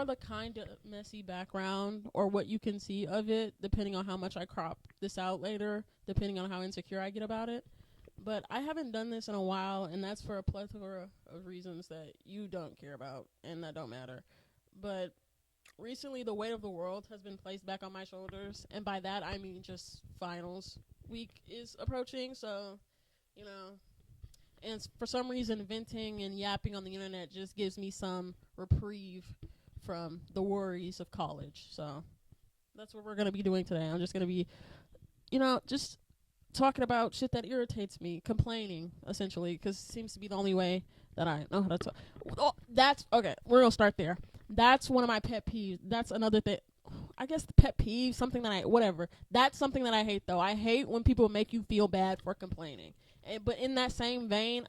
are the kind of messy background or what you can see of it, depending on how much I crop this out later, depending on how insecure I get about it. But I haven't done this in a while, and that's for a plethora of reasons that you don't care about and that don't matter. But recently, the weight of the world has been placed back on my shoulders, and by that I mean just finals week is approaching. So, you know, and for some reason, venting and yapping on the internet just gives me some reprieve from the worries of college. So that's what we're gonna be doing today. I'm just gonna be, just talking about shit that irritates me, complaining essentially, because it seems to be the only way that I know how to talk. Oh, that's okay. We're gonna start there. That's one of my pet peeves. That's another thing. I guess the pet peeve, something that whatever. That's something that I hate though. I hate when people make you feel bad for complaining. But in that same vein,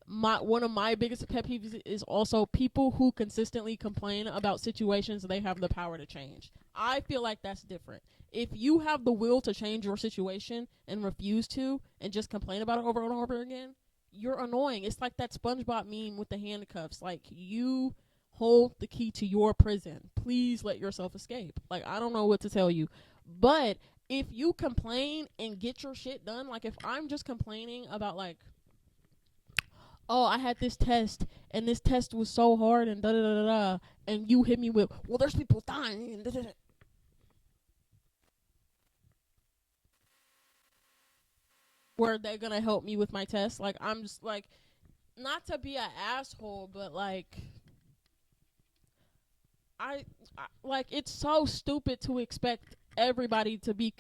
one of my biggest pet peeves is also people who consistently complain about situations they have the power to change. I feel like that's different. If you have the will to change your situation and refuse to and just complain about it over and over again, you're annoying. It's like that SpongeBob meme with the handcuffs. Like, you hold the key to your prison. Please let yourself escape. Like, I don't know what to tell you. But if you complain and get your shit done, like if I'm just complaining about like, oh, I had this test and this test was so hard and da da da da, and you hit me with, well, there's people dying and da da da. Were they gonna help me with my test? Like, I'm just like, not to be an asshole, but like, I like, it's so stupid to expect everybody to be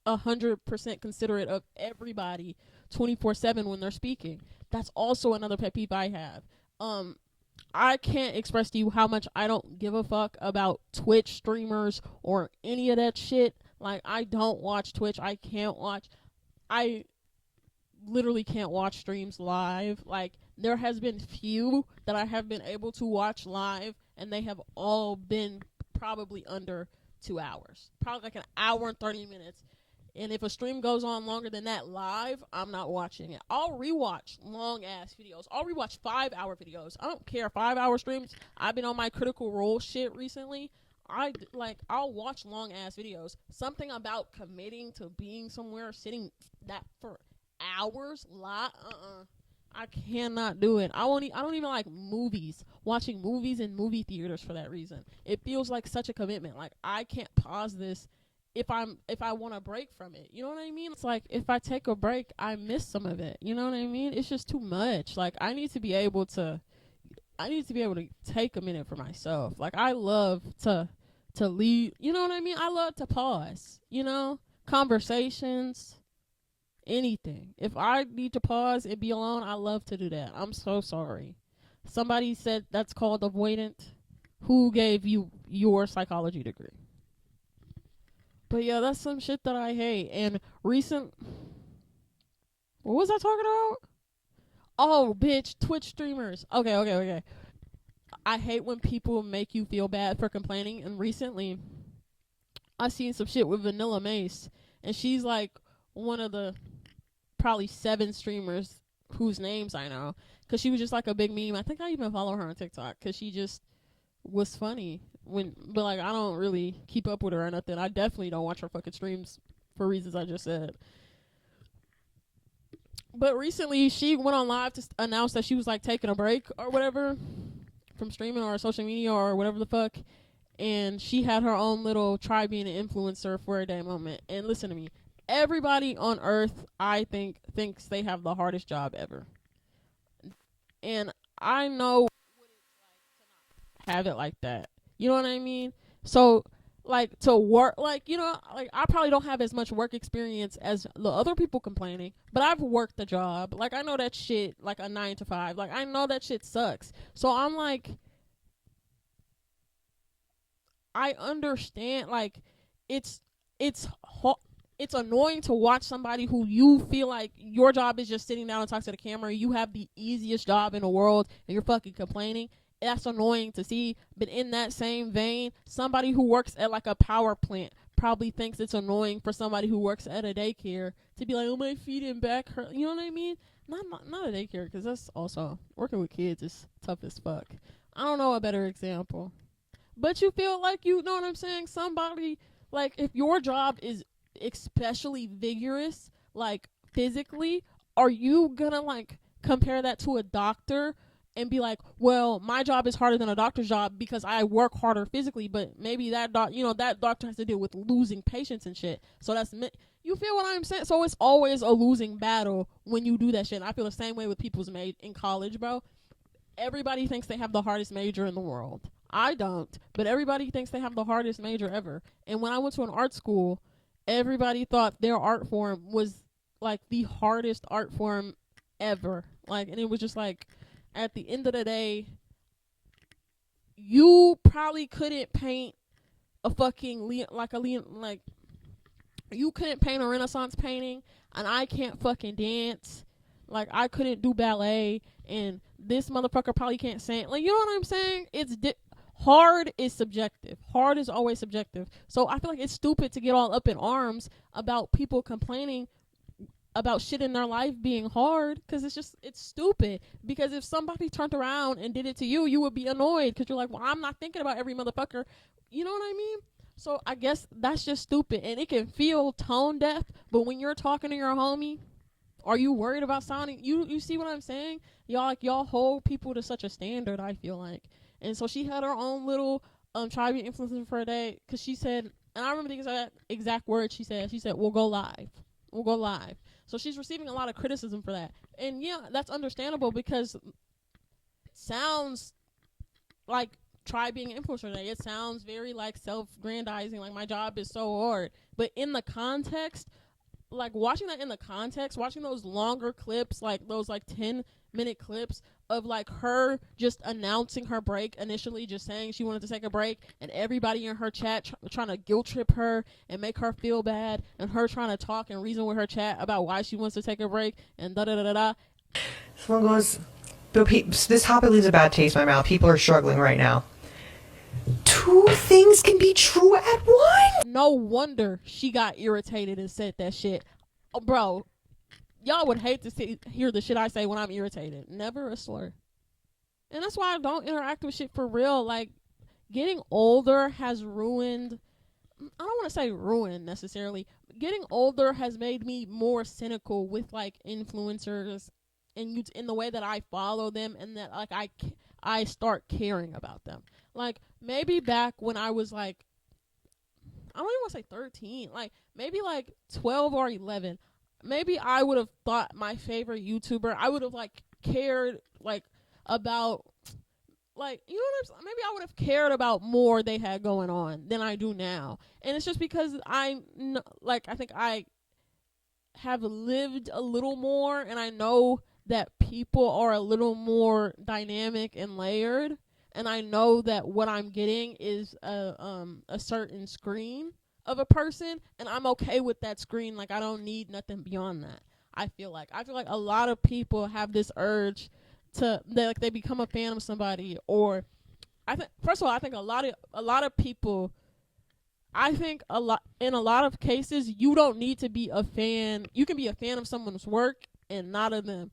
100% considerate of everybody 24/7 when they're speaking. That's also another pet peeve I have. Um, I can't express to you how much I don't give a fuck about Twitch streamers or any of that shit. Like, I don't watch Twitch. I literally can't watch streams live. Like, there has been few that I have been able to watch live, and they have all been probably under 2 hours, probably like an hour and 30 minutes. And if a stream goes on longer than that live, I'm not watching it. I'll rewatch long ass videos. I'll rewatch 5 hour videos. I don't care. 5 hour streams. I've been on my Critical Role shit recently. I'll watch long ass videos. Something about committing to being somewhere, sitting that for hours, I cannot do it. I don't even like movies. Watching movies in movie theaters for that reason. It feels like such a commitment. Like, I can't pause this if I want to break from it. You know what I mean? It's like, if I take a break, I miss some of it. You know what I mean? It's just too much. Like, I need to be able to take a minute for myself. Like, I love to leave. You know what I mean? I love to pause, conversations, anything. If I need to pause and be alone, I love to do that. I'm so sorry. Somebody said that's called avoidant. Who gave you your psychology degree? But yeah, that's some shit that I hate. And what was I talking about? Oh, bitch, Twitch streamers. Okay. I hate when people make you feel bad for complaining. And recently, I seen some shit with Vanilla Mace, and she's like one of the probably 7 streamers whose names I know, because she was just like a big meme. I think I even follow her on TikTok because she just was funny. But like, I don't really keep up with her or nothing. I definitely don't watch her fucking streams for reasons I just said. But recently, she went on live to announce that she was like taking a break or whatever from streaming or social media or whatever the fuck. And she had her own little try being an influencer for a day moment. And listen to me, everybody on earth, I think, thinks they have the hardest job ever. And I know what it's like to not have it like that. You know what I mean? So, like, to work, like, I probably don't have as much work experience as the other people complaining, but I've worked the job. Like, I know that shit, like a 9 to 5. Like, I know that shit sucks. So I'm like, I understand. Like, it's it's it's annoying to watch somebody who you feel like your job is just sitting down and talk to the camera. You have the easiest job in the world, and you're fucking complaining. That's annoying to see. But in that same vein, somebody who works at like a power plant probably thinks it's annoying for somebody who works at a daycare to be like, oh, my feet and back hurt. You know what I mean? Not a daycare, because that's also, working with kids is tough as fuck. I don't know a better example. But you feel like, you know what I'm saying, somebody, like, if your job is especially vigorous, like physically, are you gonna like compare that to a doctor and be like, well, my job is harder than a doctor's job because I work harder physically, but maybe that that doctor has to deal with losing patients and shit. So you feel what I'm saying? So it's always a losing battle when you do that shit. And I feel the same way with people's in college, bro. Everybody thinks they have the hardest major in the world. I don't, but everybody thinks they have the hardest major ever. And when I went to an art school, everybody thought their art form was like the hardest art form ever. Like, and it was just like, at the end of the day, you probably couldn't paint a fucking like you couldn't paint a Renaissance painting, and I can't fucking dance. Like, I couldn't do ballet, and this motherfucker probably can't sing. Like, you know what I'm saying? Hard is subjective. Hard is always subjective. So I feel like it's stupid to get all up in arms about people complaining about shit in their life being hard, because it's stupid. Because if somebody turned around and did it to you, you would be annoyed because you're like, well, I'm not thinking about every motherfucker. You know what I mean? So I guess that's just stupid, and it can feel tone deaf, but when you're talking to your homie, are you worried about sounding, you see what I'm saying? Y'all hold people to such a standard, I feel like. And so she had her own little try to be influencer for a day, because she said, and I remember the exact words she said, we'll go live. So she's receiving a lot of criticism for that. And yeah, that's understandable, because it sounds like try being an influencer today. It sounds very like self-grandizing, like my job is so hard. But in the context, like watching those longer clips, like those like 10-minute clips of like her just announcing her break, initially just saying she wanted to take a break, and everybody in her chat trying to guilt trip her and make her feel bad, and her trying to talk and reason with her chat about why she wants to take a break, and da da da da da. Someone goes, this topic leaves a bad taste in my mouth. People are struggling right now. Two things can be true at once. No wonder she got irritated and said that shit. Oh, bro, y'all would hate to hear the shit I say when I'm irritated. Never a slur. And that's why I don't interact with shit for real. Like, getting older has ruined, I don't want to say ruined necessarily. Getting older has made me more cynical with like influencers and in the way that I follow them, and that like I start caring about them. Like, maybe back when I was like, I don't even want to say 13, like maybe like 12 or 11, maybe I would have thought my favorite YouTuber, I would have like cared like about, like, you know what I'm saying? Maybe I would have cared about more they had going on than I do now. And it's just because I think I have lived a little more, and I know that people are a little more dynamic and layered, and I know that what I'm getting is a certain screen of a person, and I'm okay with that screen. Like, I don't need nothing beyond that. I feel like a lot of people have this urge they become a fan of somebody, or I think, first of all, I think a lot of people, I think in a lot of cases, you don't need to be a fan. You can be a fan of someone's work and not of them.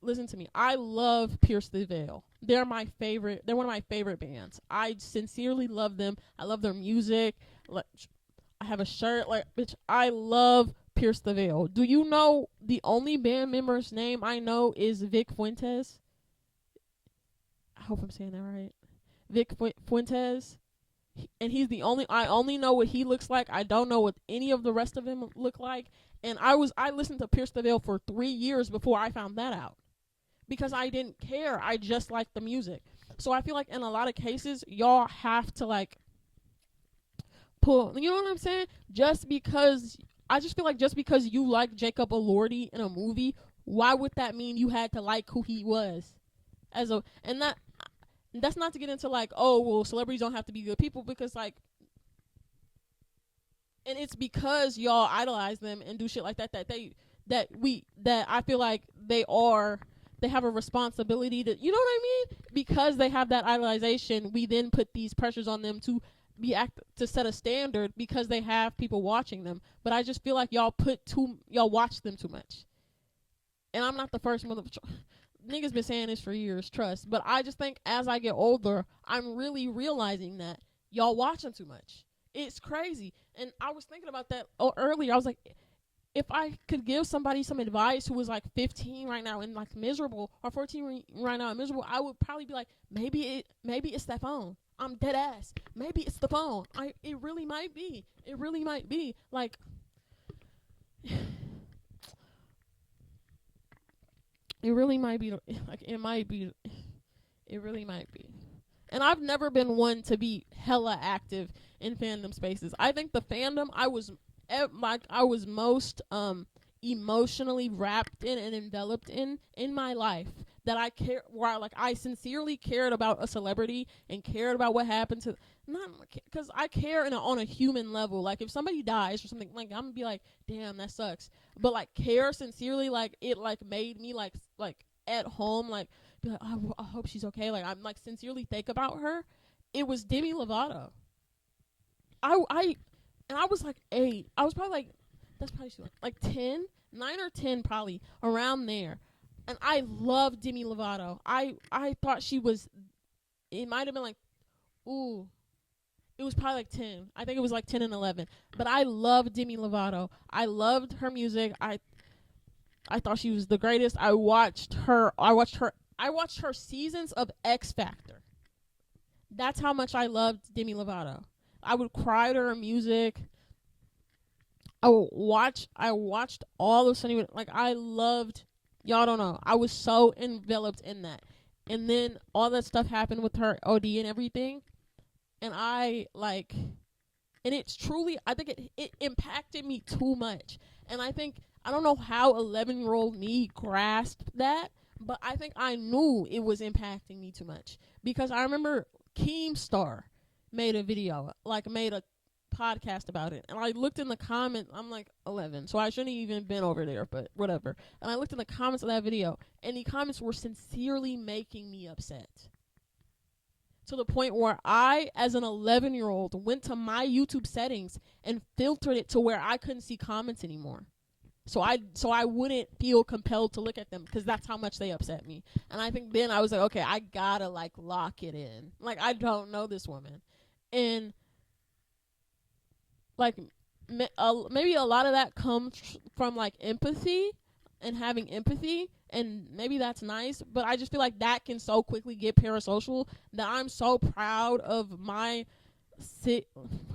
Listen to me. I love Pierce the Veil. They're my favorite. They're one of my favorite bands. I sincerely love them. I love their music. Like, I have a shirt. Like, bitch, I love Pierce the Veil. Do you know the only band member's name I know is Vic Fuentes? I hope I'm saying that right. Vic Fuentes. And he's the only, I only know what he looks like. I don't know what any of the rest of them look like. And I listened to Pierce the Veil for 3 years before I found that out, because I didn't care. I just liked the music. So I feel like in a lot of cases, y'all have to like pull, you know what I'm saying? I just feel like just because you like Jacob Elordi in a movie, why would that mean you had to like who he was? That's not to get into like, oh, well, celebrities don't have to be good people, because like, and it's because y'all idolize them and do shit like that that I feel like they have a responsibility to, you know what I mean? Because they have that idolization, we then put these pressures on them to to set a standard, because they have people watching them. But I just feel like y'all watch them too much. And I'm not the first niggas been saying this for years, trust. But I just think as I get older, I'm really realizing that Y'all watching too much. It's crazy. And I was thinking about that earlier. I was like, if I could give somebody some advice who was like 15 right now and like miserable, or 14 right now and miserable, I would probably be like, maybe it's that phone. I'm dead ass. Maybe it's the phone. It really might be. It really might be. Like, it really might be. Like, it might be. It really might be. And I've never been one to be hella active in fandom spaces. I think the fandom I was most emotionally wrapped in and enveloped in my life, that I care, where I sincerely cared about a celebrity and cared about what happened to, not because I care on a human level. Like, if somebody dies or something, like, I'm gonna be like, damn, that sucks. But like, care sincerely, like, it like made me like at home, like, be like, oh, I hope she's okay. Like, I'm like sincerely think about her. It was Demi Lovato. And I was like 8. I was probably like, that's probably like 10, 9 or 10, probably around there. And I loved Demi Lovato. I thought she was. It might have been like, ooh, it was probably like 10. I think it was like 10 and 11. But I loved Demi Lovato. I loved her music. I thought she was the greatest. I watched her seasons of X Factor. That's how much I loved Demi Lovato. I would cry to her music. I watched all of Sunny. Like, I loved. Y'all don't know. I was so enveloped in that. And then all that stuff happened with her OD and everything. And and it's truly, I think it impacted me too much. And I don't know how 11-year-old me grasped that, but I think I knew it was impacting me too much. Because I remember Keemstar made a podcast about it, and I looked in the comments. I'm like 11, so I shouldn't even been over there, but whatever. And I looked in the comments of that video, and the comments were sincerely making me upset, to the point where I, as an 11-year-old, went to my YouTube settings and filtered it to where I couldn't see comments anymore. So I wouldn't feel compelled to look at them, because that's how much they upset me. And I think then I was like, okay, I gotta like lock it in. Like, I don't know this woman. And like, maybe a lot of that comes from like empathy and having empathy, and maybe that's nice, but I just feel like that can so quickly get parasocial, that I'm so proud of my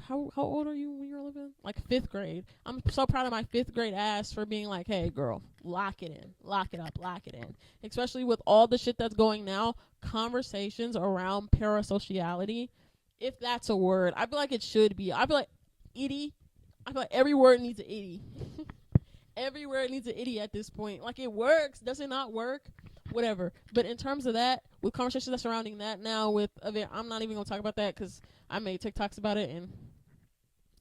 how old are you when you're 11? Like 5th grade. I'm so proud of my 5th grade ass for being like, hey girl, lock it in, lock it up, lock it in. Especially with all the shit that's going now, conversations around parasociality, if that's a word, I feel like it should be. I feel like itty. I feel like every word needs an itty. Every word needs an itty at this point. Like, it works. Does it not work? Whatever. But in terms of that, with conversations that's surrounding that now, I'm not even gonna talk about that, because I made TikToks about it, and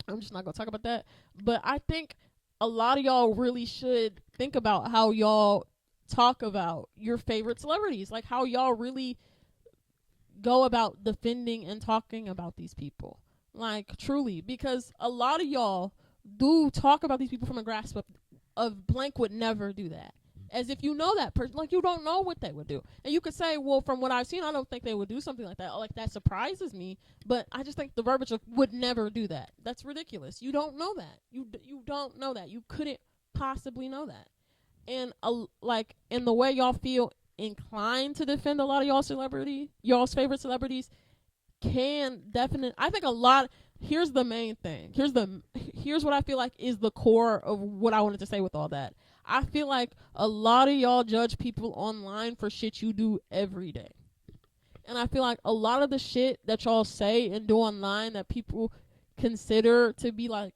I'm just not gonna talk about that. But I think a lot of y'all really should think about how y'all talk about your favorite celebrities, like how y'all really go about defending and talking about these people. Like, truly, because a lot of y'all do talk about these people from a grasp of blank would never do that. As if you know that person, like, you don't know what they would do. And you could say, well, from what I've seen, I don't think they would do something like that. Like, that surprises me. But I just think the verbiage of would never do that. That's ridiculous. You don't know that. You don't know that. You couldn't possibly know that. And in the way y'all feel inclined to defend a lot of y'all's favorite celebrities, can definitely, I think a lot. Here's the main thing. Here's what I feel like is the core of what I wanted to say with all that. I feel like a lot of y'all judge people online for shit you do every day. And I feel like a lot of the shit that y'all say and do online that people consider to be like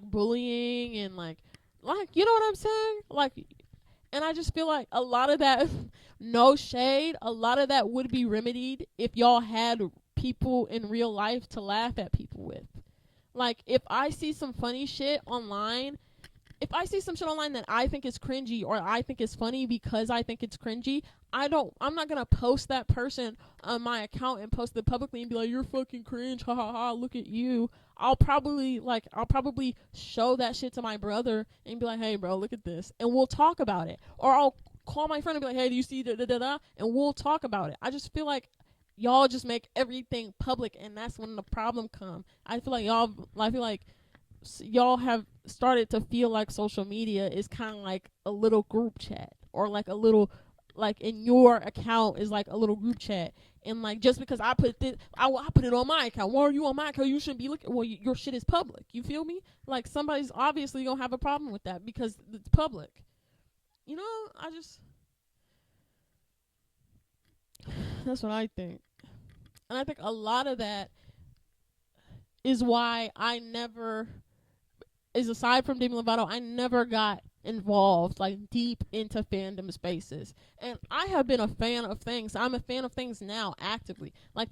bullying and like you know what I'm saying? Like, and I just feel like a lot of that, no shade, a lot of that would be remedied if y'all had people in real life to laugh at people with. Like, if I see some funny shit online, if I see some shit online that I think is cringy or I think is funny because I think it's cringy, I'm not gonna post that person on my account and post it publicly and be like, you're fucking cringe, ha ha ha, look at you. I'll probably show that shit to my brother and be like, hey bro, look at this, and we'll talk about it. Or I'll call my friend and be like, hey, do you see da da da da, and we'll talk about it. I just feel like y'all just make everything public, and that's when the problem come. I feel like y'all have started to feel like social media is kind of like a little group chat, or like a little, like in your account is like a little group chat, and like just because I put this, I put it on my account. Why are you on my account? You shouldn't be looking. Well, your shit is public. You feel me? Like somebody's obviously gonna have a problem with that because it's public. You know, that's what I think, and I think a lot of that is why I never, is aside from Demi Lovato, I never got involved like deep into fandom spaces. And I have been a fan of things. I'm a fan of things now actively. Like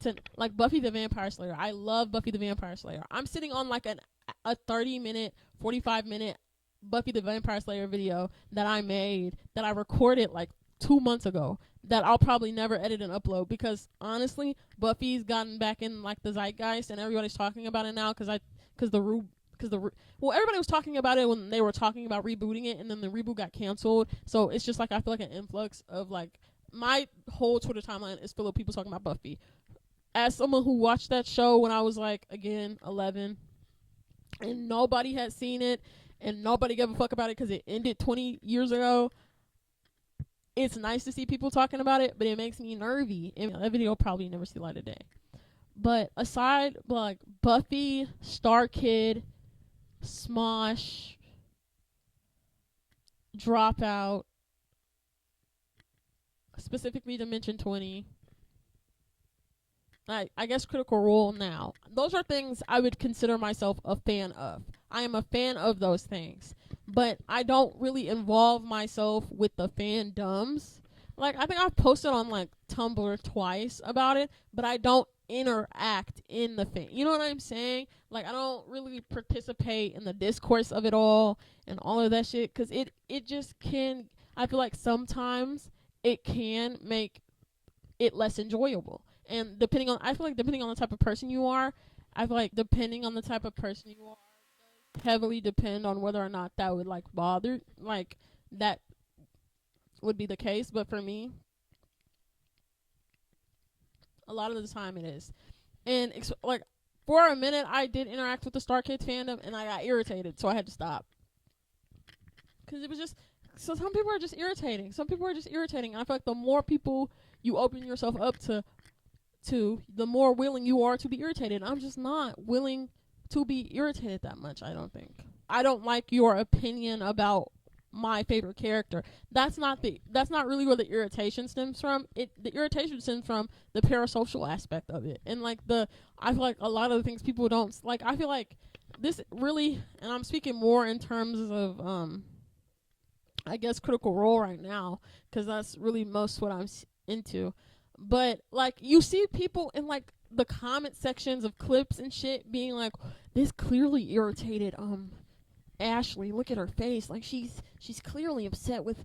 Buffy the Vampire Slayer. I love Buffy the Vampire Slayer. I'm sitting on like a 30-minute, 45-minute Buffy the Vampire Slayer video that I made, that I recorded like 2 months ago, that I'll probably never edit and upload, because honestly, Buffy's gotten back in like the zeitgeist and everybody's talking about it now because everybody was talking about it when they were talking about rebooting it, and then the reboot got canceled. So it's just like I feel like an influx of like, my whole Twitter timeline is full of people talking about Buffy. As someone who watched that show when I was like, again, 11, and nobody had seen it and nobody gave a fuck about it because it ended 20 years ago, it's nice to see people talking about it, but it makes me nervy. And that video will probably never see light of day. But aside, like Buffy, Star Kid, Smosh, Dropout, specifically Dimension 20, I guess Critical Role now. Those are things I would consider myself a fan of. I am a fan of those things. But I don't really involve myself with the fandoms. Like, I think I've posted on like Tumblr twice about it, but I don't interact in the fan. You know what I'm saying? Like, I don't really participate in the discourse of it all and all of that shit, because it just can, I feel like sometimes it can make it less enjoyable. And I feel like depending on the type of person you are, heavily depend on whether or not that would like bother, like that would be the case. But for me, a lot of the time it is. And like for a minute I did interact with the Star Kids fandom and I got irritated, so I had to stop, because it was just, so some people are just irritating. And I feel like the more people you open yourself up to, the more willing you are to be irritated. I'm just not willing to be irritated that much, I don't think. I don't like your opinion about my favorite character. That's not really where the irritation stems from. The irritation stems from the parasocial aspect of it. And like I feel like a lot of the things people don't like, I feel like this really, and I'm speaking more in terms of I guess Critical Role right now, because that's really most what I'm into. But like, you see people in like the comment sections of clips and shit being like, this clearly irritated Ashley, look at her face, like she's clearly upset with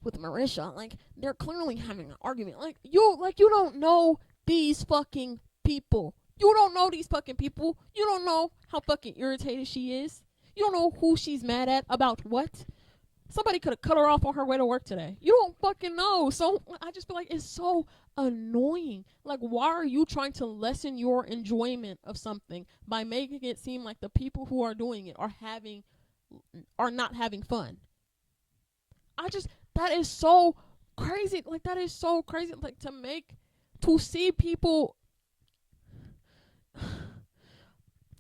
Marisha, like they're clearly having an argument. Like you don't know these fucking people. You don't know these fucking people. You don't know how fucking irritated she is. You don't know who she's mad at about what. Somebody could have cut her off on her way to work today. You don't fucking know. So I just feel like it's so annoying. Like, why are you trying to lessen your enjoyment of something by making it seem like the people who are doing it are not having fun? That is so crazy. Like, that is so crazy. Like, to see people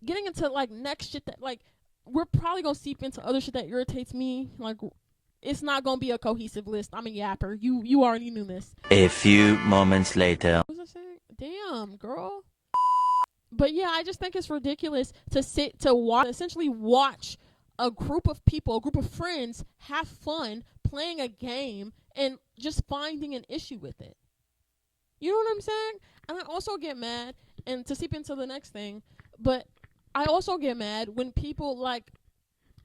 getting into like next shit that, like, we're probably gonna seep into other shit that irritates me. Like, it's not gonna be a cohesive list. I'm a yapper. You already knew this. A few moments later. What was I saying? Damn, girl. But yeah, I just think it's ridiculous to essentially watch a group of people, a group of friends have fun playing a game and just finding an issue with it. You know what I'm saying? And I also get mad, and to seep into the next thing, but I also get mad when people like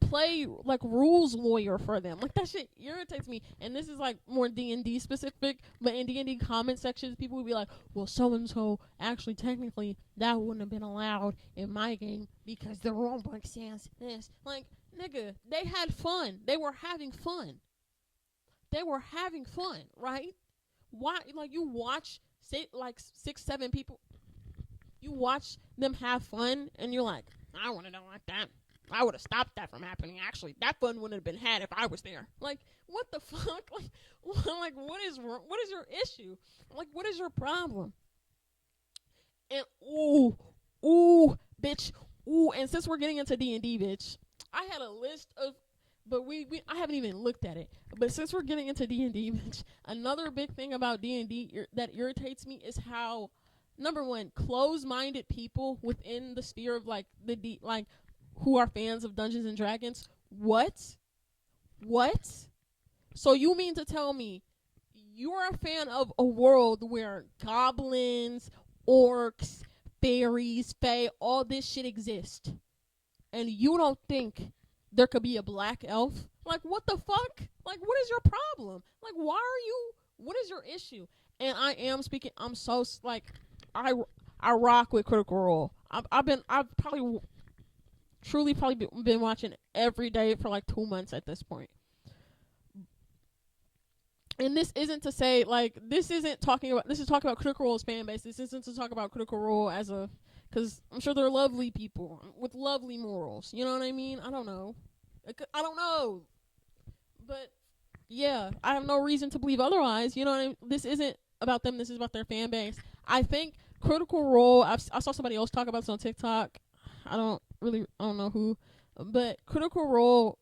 play like rules lawyer for them. Like, that shit irritates me. And this is like more D&D specific, but in D&D comment sections, people would be like, well, so and so, actually technically that wouldn't have been allowed in my game because the rule book says this. Like, nigga, they had fun. They were having fun, right? Why? Like, you watch six, seven people. You watch them have fun, and you're like, I would have done like that. I would have stopped that from happening. Actually, that fun wouldn't have been had if I was there. Like, what the fuck? Like, what is your issue? Like, what is your problem? And bitch, and since we're getting into D&D, bitch, I had a list of, but I haven't even looked at it. But since we're getting into D&D, bitch, another big thing about D&D that irritates me is how, number one, close-minded people within the sphere of like who are fans of Dungeons and Dragons. What? So you mean to tell me you're a fan of a world where goblins, orcs, fairies, fae, all this shit exists, and you don't think there could be a black elf? Like, what the fuck? Like, what is your problem? Like, what is your issue? And I'm so, like, I rock with Critical Role. I've probably been watching every day for like 2 months at this point. And this isn't to say, like, this is talking about Critical Role's fan base. This isn't to talk about Critical Role because I'm sure they're lovely people with lovely morals. You know what I mean? I don't know. But, yeah, I have no reason to believe otherwise. You know what I mean? This isn't about them. This is about their fan base. I think Critical Role, I saw somebody else talk about this on TikTok. I don't know who. But Critical Role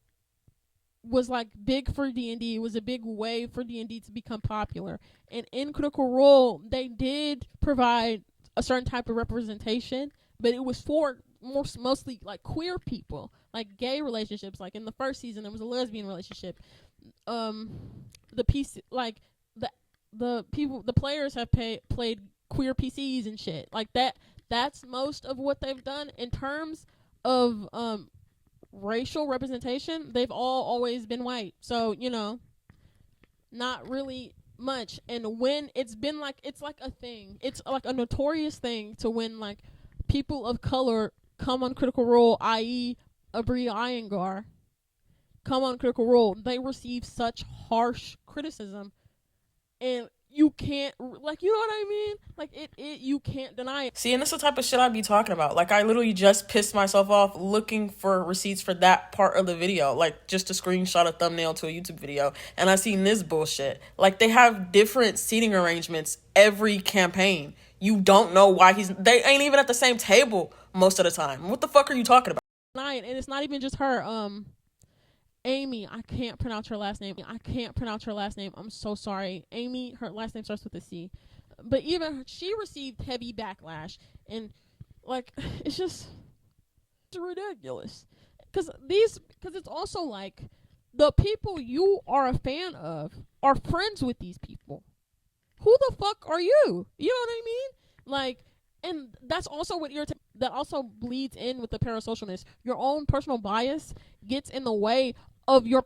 was like big for D&D. It was a big way for D&D to become popular. And in Critical Role, they did provide a certain type of representation, but it was for mostly like queer people, like gay relationships. Like in the first season, there was a lesbian relationship. The players have played queer PCs and shit like that. That's most of what they've done in terms of racial representation. They've always been white, so not really much. And when it's been like, it's like a thing, it's like a notorious thing to when like people of color come on Critical Role, i.e. Abria Iyengar, come on Critical Role, they receive such harsh criticism, and you can't, like, you know what I mean? Like, you can't deny it. See, and this is the type of shit I be talking about. Like, I literally just pissed myself off looking for receipts for that part of the video. Like, just to screenshot a thumbnail to a YouTube video. And I seen this bullshit. Like, they have different seating arrangements every campaign. You don't know why they ain't even at the same table most of the time. What the fuck are you talking about? And it's not even just her, Amy, I can't pronounce her last name. I'm so sorry. Amy, her last name starts with a C. But even she received heavy backlash. And, like, it's ridiculous. Because it's also like, the people you are a fan of are friends with these people. Who the fuck are you? You know what I mean? Like, and that's also what that also bleeds in with the parasocialness. Your own personal bias gets in the way of your,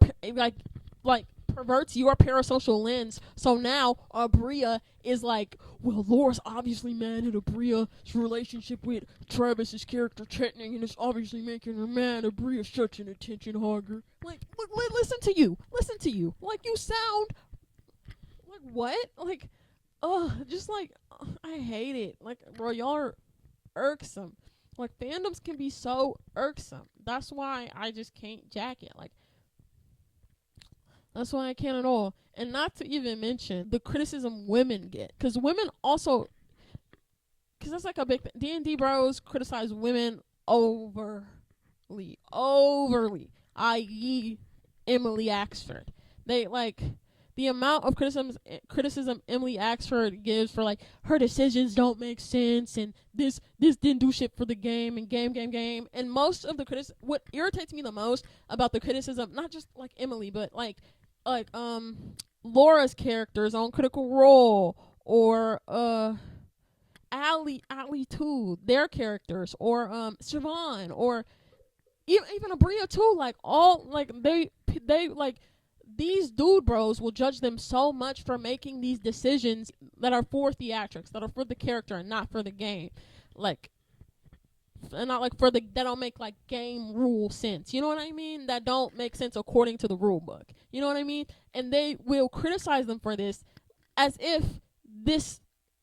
like perverts your parasocial lens. So now Abria is like, well, Laura's obviously mad at Abria's relationship with Travis's character Chetney, and it's obviously making her mad. Abria's such an attention hogger. Like, listen to you. Like, you sound like what? Like, just like, I hate it. Like, bro, y'all are irksome. Like, fandoms can be so irksome. That's why I just can't jack it. Like, that's why I can't at all. And not to even mention the criticism women get. Because women also, because that's like a big thing. D&D bros criticize women overly, i.e. Emily Axford. They, like, the amount of criticism Emily Axford gives for, like, her decisions don't make sense, and this didn't do shit for the game, and game. And most of the what irritates me the most about the criticism, not just like Emily, but like Laura's characters on Critical Role, or Allie too, their characters, or Siobhan, or even Abria too, like, all, like, they like, these dude bros will judge them so much for making these decisions that are for theatrics, that are for the character and not for the game. Like, and not like that don't make like game rule sense. You know what I mean? That don't make sense according to the rule book. You know what I mean? And they will criticize them for this as if this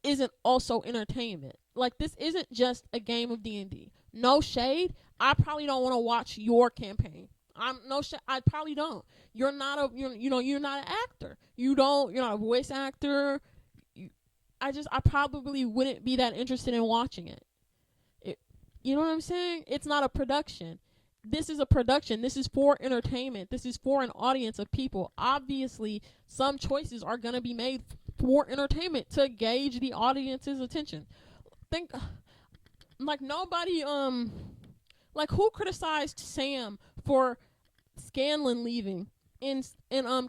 isn't also entertainment. Like, this isn't just a game of D&D. No shade. I probably don't want to watch your campaign. I probably don't. You're not you're not an actor. You're not a voice actor. I probably wouldn't be that interested in watching it. You know what I'm saying? It's not a production. This is a production. This is for entertainment. This is for an audience of people. Obviously, some choices are going to be made for entertainment to gauge the audience's attention. Think, like, nobody, like, who criticized Sam for Scanlan leaving in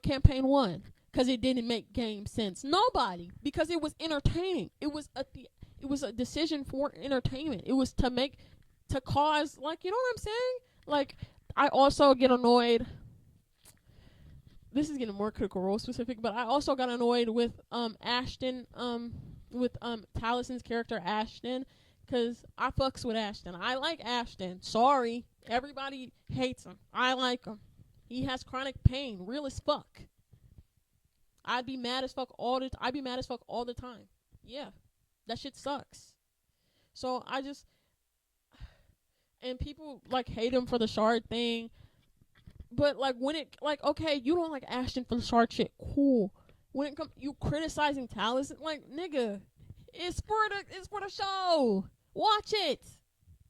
campaign 1 because it didn't make game sense? Nobody, because it was entertaining. It was a decision for entertainment. It was to cause, like, you know what I'm saying? Like, I also get annoyed. This is getting more Critical Role specific, but I also got annoyed with Ashton, with Talison's character Ashton, because I fucks with Ashton. I like Ashton. Sorry, everybody hates him. I like him. He has chronic pain, real as fuck. I'd be mad as fuck all the time. Yeah, that shit sucks. So and people like hate him for the shard thing, but like when it like okay, you don't like Ashton for the shard shit, cool. When it comes you criticizing Taliesin, like nigga, it's for the show. Watch it.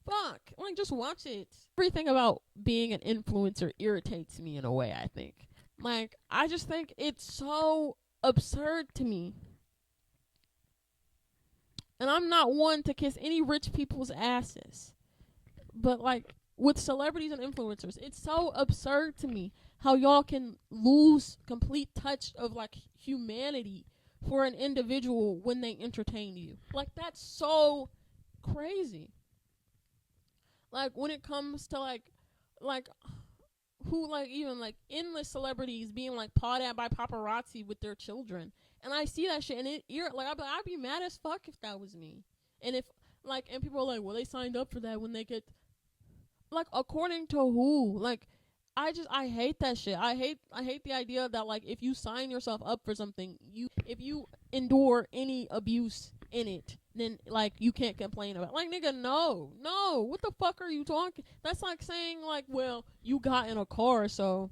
Fuck, like just watch it. Everything about being an influencer irritates me in a way. I think, like, I just think it's so absurd to me. And I'm not one to kiss any rich people's asses. But, like, with celebrities and influencers, it's so absurd to me how y'all can lose complete touch of, like, humanity for an individual when they entertain you. Like, that's so crazy. Like, when it comes to, like, who, like, even, like, endless celebrities being, like, pawed at by paparazzi with their children. And I see that shit, and I'd be mad as fuck if that was me. And if, like, and people are like, well, they signed up for that when they get, like, according to who? Like, I hate that shit. I hate the idea that, like, if you sign yourself up for something, if you endure any abuse in it, then, like, you can't complain about it. Like, nigga, no, what the fuck are you talking? That's like saying, like, well, you got in a car, so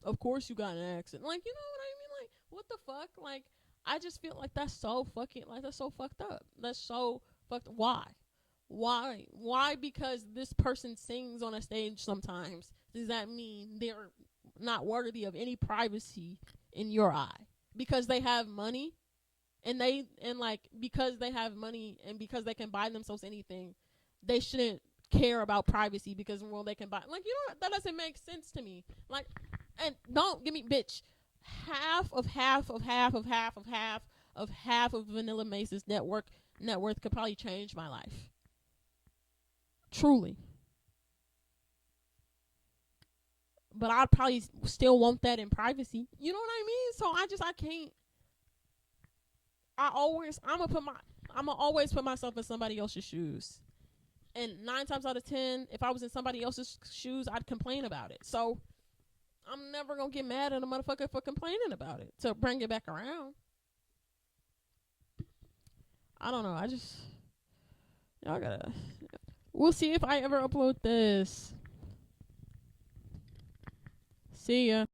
of course you got in an accident. Like, you know what I mean? Like, what the fuck? Like, I just feel like that's so fucked up. That's so fucked. Why? Because this person sings on a stage sometimes, does that mean they're not worthy of any privacy in your eye? Because they have money, and because they have money and because they can buy themselves anything, they shouldn't care about privacy because, well, they can buy, like, you know, that doesn't make sense to me. Like, and don't give me, bitch, half of Vanilla Mace's net worth could probably change my life. Truly. But I'd probably still want that in privacy. You know what I mean? So I can't. I'ma always put myself in somebody else's shoes. And 9 times out of 10, if I was in somebody else's shoes, I'd complain about it. So I'm never gonna get mad at a motherfucker for complaining about it to bring it back around. I don't know. Y'all gotta. We'll see if I ever upload this. See ya.